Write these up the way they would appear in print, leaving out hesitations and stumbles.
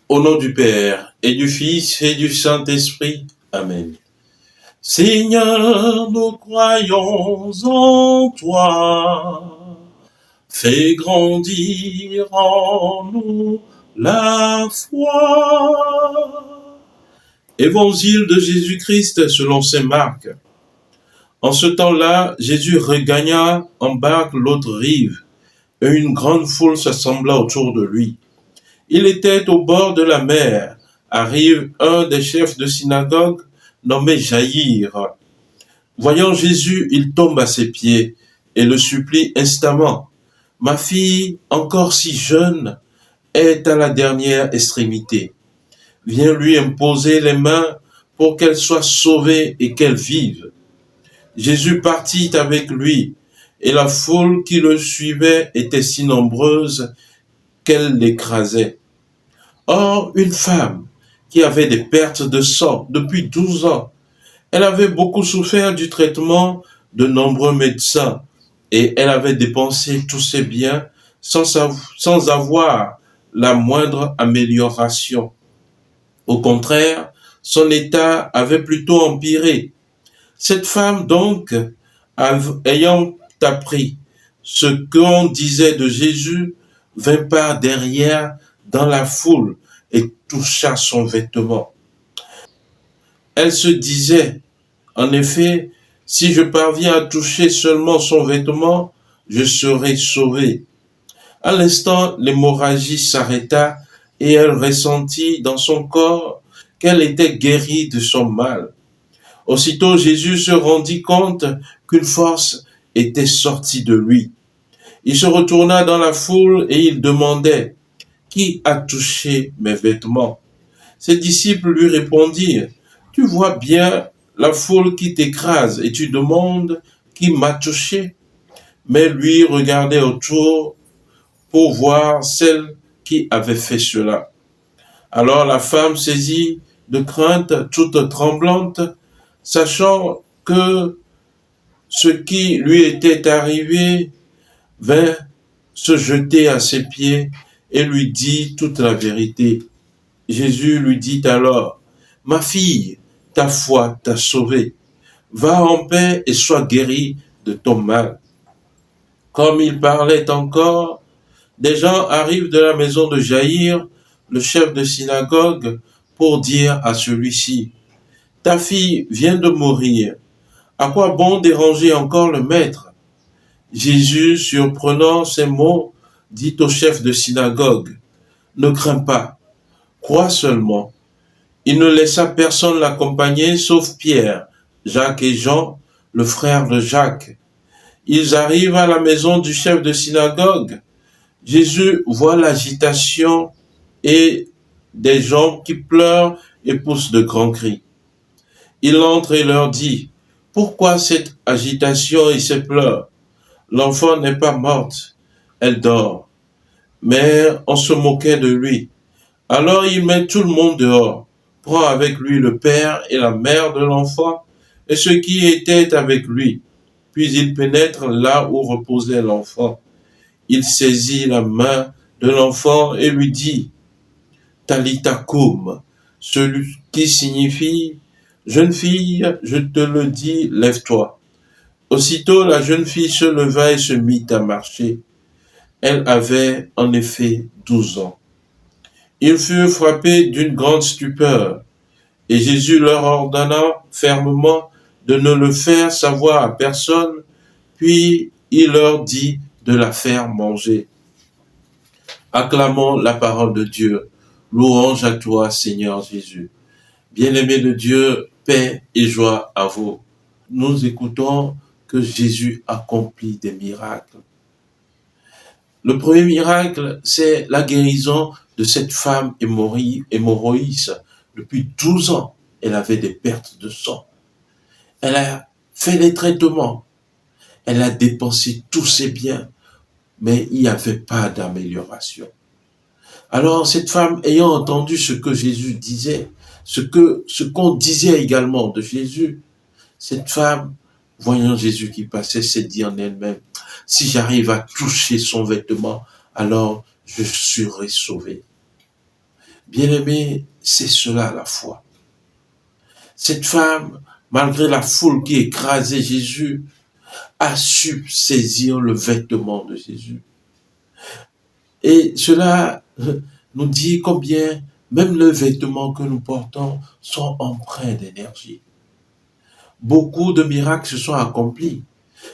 Au nom du Père, et du Fils, et du Saint-Esprit. Amen. Seigneur, nous croyons en toi. Fais grandir en nous la foi. Évangile de Jésus-Christ selon saint Marc. En ce temps-là, Jésus regagna en barque l'autre rive, et une grande foule s'assembla autour de lui. Il était au bord de la mer. Arrive un des chefs de synagogue nommé Jaïr. Voyant Jésus, il tombe à ses pieds et le supplie instamment. Ma fille, encore si jeune, est à la dernière extrémité. Viens lui imposer les mains pour qu'elle soit sauvée et qu'elle vive. Jésus partit avec lui, et la foule qui le suivait était si nombreuse qu'elle l'écrasait. Or, une femme qui avait des pertes de sang depuis 12 ans, elle avait beaucoup souffert du traitement de nombreux médecins et elle avait dépensé tous ses biens sans avoir la moindre amélioration. Au contraire, son état avait plutôt empiré. Cette femme donc, ayant appris ce qu'on disait de Jésus, vint par derrière dans la foule et toucha son vêtement. Elle se disait, en effet, si je parviens à toucher seulement son vêtement, je serai sauvée. À l'instant, l'hémorragie s'arrêta et elle ressentit dans son corps qu'elle était guérie de son mal. Aussitôt, Jésus se rendit compte qu'une force était sortie de lui. Il se retourna dans la foule et il demandait, « Qui a touché mes vêtements ?» Ses disciples lui répondirent, « Tu vois bien la foule qui t'écrase et tu demandes qui m'a touché ?» Mais lui regardait autour pour voir celle qui avait fait cela. Alors la femme saisie de crainte, toute tremblante, sachant que ce qui lui était arrivé, vint se jeter à ses pieds et lui dit toute la vérité. Jésus lui dit alors, « Ma fille, ta foi t'a sauvée. Va en paix et sois guérie de ton mal. » Comme il parlait encore, des gens arrivent de la maison de Jaïr, le chef de synagogue, pour dire à celui-ci, « Ta fille vient de mourir. À quoi bon déranger encore le maître ?» Jésus, surprenant ces mots, dit au chef de synagogue, « Ne crains pas, crois seulement. » Il ne laissa personne l'accompagner sauf Pierre, Jacques et Jean, le frère de Jacques. Ils arrivent à la maison du chef de synagogue. Jésus voit l'agitation et des gens qui pleurent et poussent de grands cris. Il entre et leur dit, « Pourquoi cette agitation et ces pleurs? L'enfant n'est pas morte, elle dort. » Mais on se moquait de lui. Alors il met tout le monde dehors, prend avec lui le père et la mère de l'enfant et ceux qui étaient avec lui. Puis il pénètre là où reposait l'enfant. Il saisit la main de l'enfant et lui dit, « Talitha koum », ce qui signifie, « Jeune fille, je te le dis, lève-toi ». Aussitôt la jeune fille se leva et se mit à marcher. Elle avait en effet 12 ans. Ils furent frappés d'une grande stupeur, et Jésus leur ordonna fermement de ne le faire savoir à personne, puis il leur dit de la faire manger. Acclamons la parole de Dieu. Louange à toi, Seigneur Jésus. Bien-aimés de Dieu, paix et joie à vous. Nous écoutons que Jésus accomplit des miracles. Le premier miracle, c'est la guérison de cette femme hémorroïde. Depuis 12 ans, elle avait des pertes de sang. Elle a fait des traitements. Elle a dépensé tous ses biens, mais il n'y avait pas d'amélioration. Alors cette femme, ayant entendu ce que Jésus disait, ce qu'on disait également de Jésus, cette femme, voyant Jésus qui passait, s'est dit en elle-même, « Si j'arrive à toucher son vêtement, alors je serai sauvée. » Bien-aimé, c'est cela la foi. Cette femme, malgré la foule qui écrasait Jésus, a su saisir le vêtement de Jésus. Et cela nous dit combien même les vêtements que nous portons sont empreints d'énergie. Beaucoup de miracles se sont accomplis.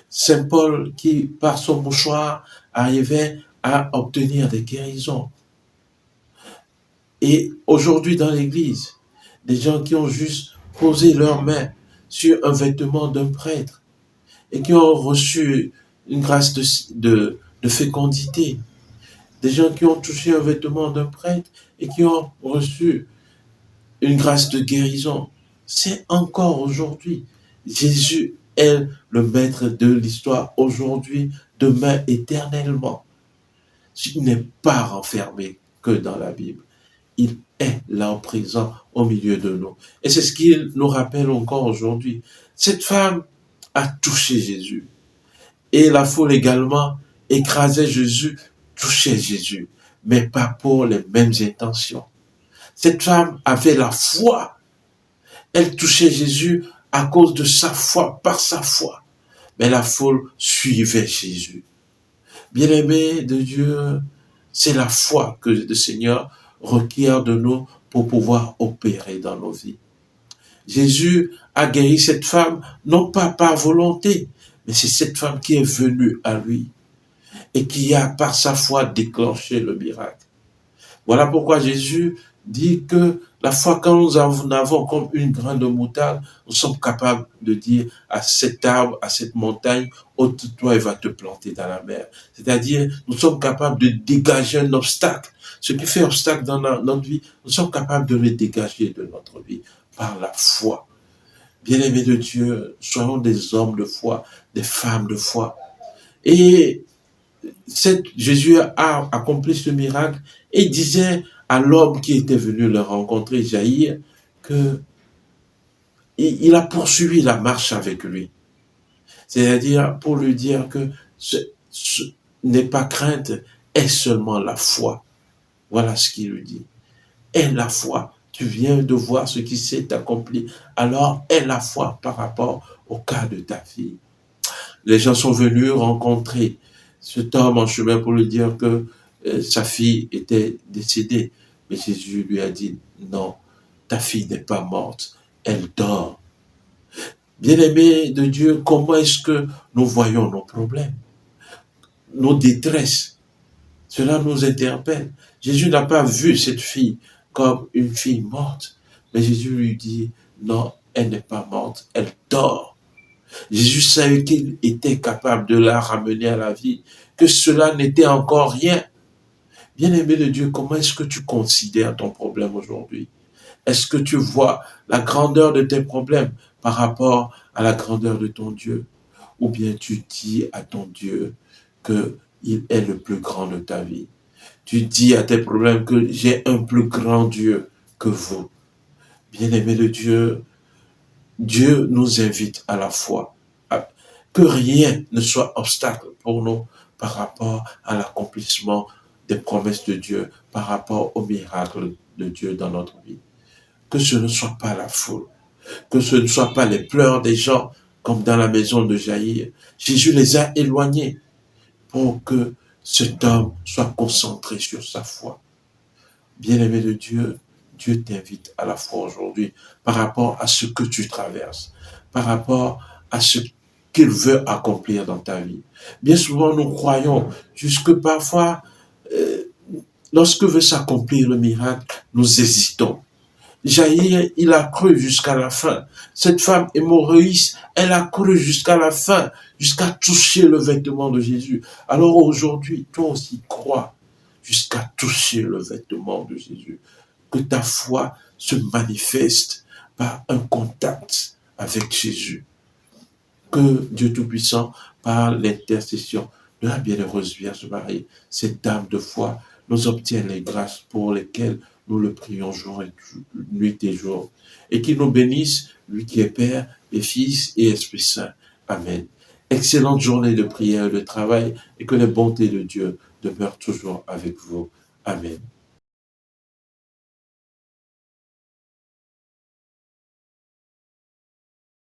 Saint Paul, qui par son mouchoir arrivait à obtenir des guérisons. Et aujourd'hui dans l'église, des gens qui ont juste posé leurs mains sur un vêtement d'un prêtre et qui ont reçu une grâce de fécondité. Des gens qui ont touché un vêtement d'un prêtre et qui ont reçu une grâce de guérison. C'est encore aujourd'hui. Jésus est le maître de l'histoire aujourd'hui, demain, éternellement. Il n'est pas renfermé que dans la Bible. Il est là présent au milieu de nous. Et c'est ce qu'il nous rappelle encore aujourd'hui. Cette femme a touché Jésus. Et la foule également écrasait Jésus, touchait Jésus, mais pas pour les mêmes intentions. Cette femme avait la foi. Elle touchait Jésus à cause de sa foi, par sa foi. Mais la foule suivait Jésus. Bien-aimés de Dieu, c'est la foi que le Seigneur requiert de nous pour pouvoir opérer dans nos vies. Jésus a guéri cette femme, non pas par volonté, mais c'est cette femme qui est venue à lui et qui a, par sa foi, déclenché le miracle. Voilà pourquoi Jésus dit que la foi, quand nous en avons comme une graine de moutarde, nous sommes capables de dire à cet arbre, à cette montagne, ôte-toi et va te planter dans la mer. C'est-à-dire, nous sommes capables de dégager un obstacle. Ce qui fait obstacle dans notre vie, nous sommes capables de le dégager de notre vie par la foi. Bien-aimés de Dieu, soyons des hommes de foi, des femmes de foi. Et Jésus a accompli ce miracle et disait à l'homme qui était venu le rencontrer, Jaïr, que il a poursuivi la marche avec lui. C'est-à-dire pour lui dire que ce n'est pas crainte, est seulement la foi. Voilà ce qu'il lui dit. Aie la foi. Tu viens de voir ce qui s'est accompli. Alors, aie la foi par rapport au cas de ta fille. Les gens sont venus rencontrer cet homme en chemin pour lui dire que sa fille était décédée. Mais Jésus lui a dit, non, ta fille n'est pas morte, elle dort. Bien-aimés de Dieu, comment est-ce que nous voyons nos problèmes, nos détresses? Cela nous interpelle. Jésus n'a pas vu cette fille comme une fille morte, mais Jésus lui dit, non, elle n'est pas morte, elle dort. Jésus savait qu'il était capable de la ramener à la vie, que cela n'était encore rien. Bien-aimé de Dieu, comment est-ce que tu considères ton problème aujourd'hui? Est-ce que tu vois la grandeur de tes problèmes par rapport à la grandeur de ton Dieu? Ou bien tu dis à ton Dieu qu'il est le plus grand de ta vie? Tu dis à tes problèmes que j'ai un plus grand Dieu que vous. Bien-aimé de Dieu, Dieu nous invite à la foi, que rien ne soit obstacle pour nous par rapport à l'accomplissement des promesses de Dieu, par rapport au miracle de Dieu dans notre vie. Que ce ne soit pas la foule, que ce ne soit pas les pleurs des gens, comme dans la maison de Jaïr. Jésus les a éloignés pour que cet homme soit concentré sur sa foi. Bien-aimé de Dieu, Dieu t'invite à la foi aujourd'hui par rapport à ce que tu traverses, par rapport à ce qu'il veut accomplir dans ta vie. Bien souvent, nous croyons jusque parfois, lorsque veut s'accomplir le miracle, nous hésitons. Jaïr, il a cru jusqu'à la fin. Cette femme hémorroïste, elle a cru jusqu'à la fin, jusqu'à toucher le vêtement de Jésus. Alors aujourd'hui, toi aussi crois jusqu'à toucher le vêtement de Jésus. Que ta foi se manifeste par un contact avec Jésus. Que Dieu Tout-Puissant, par l'intercession de la bienheureuse Vierge Marie, cette dame de foi, nous obtienne les grâces pour lesquelles nous le prions nuit et jour. Et qu'il nous bénisse, lui qui est Père et Fils et Esprit Saint. Amen. Excellente journée de prière et de travail, et que les bontés de Dieu demeurent toujours avec vous. Amen.